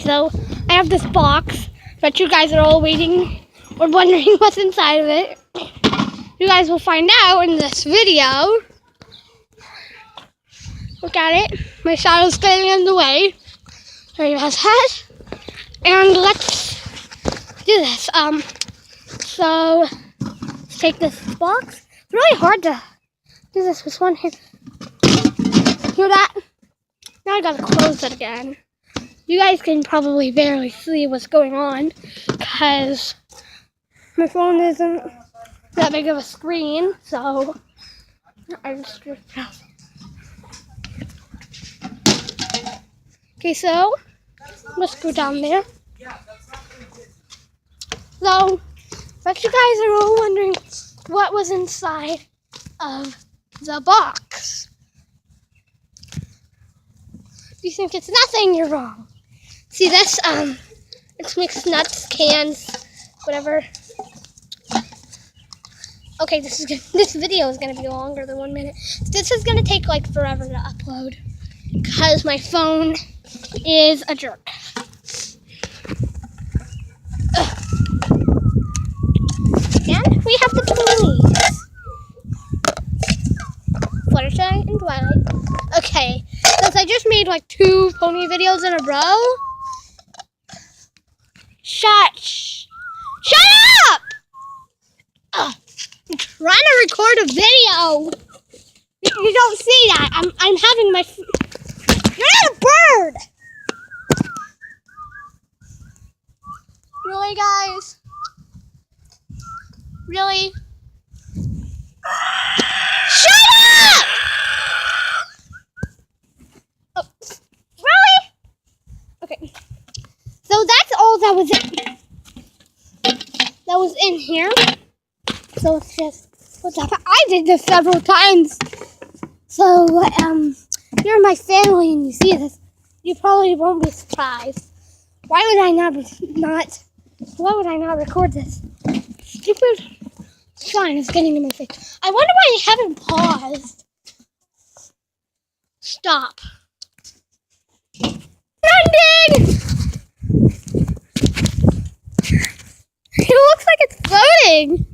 So I have this box, but you guys are all waiting or wondering what's inside of it. You guys will find out in this video. Look at it. My shadow's getting in the way. There you guys have. And let's do this. So let's take this box. It's really hard to do this with one hand. Hear that? Now I gotta close it again. You guys can probably barely see what's going on because my phone isn't that big of a screen, so I just okay, so let's go down there. So, but you guys are all wondering what was inside of the box. If you think it's nothing, you're wrong. See this? It's mixed nuts, cans, whatever. Okay, this video is gonna be longer than 1 minute. This is gonna take like forever to upload because my phone is a jerk. Ugh. And we have the ponies. Fluttershy and Twilight. Okay, since I just made like 2 pony videos in a row. Shut up! Ugh. I'm trying to record a video. You don't see that. I'm having my. You're not a bird. Really, guys? Really? Shut up! Oh, really? Okay. So that's all that was in. That was in here. So it's just what's up. I did this several times. So you're my family and you see this, you probably won't be surprised. Why would I not record this? Stupid sign is getting in my face. I wonder why you haven't paused. Stop. Landing! It looks like it's floating.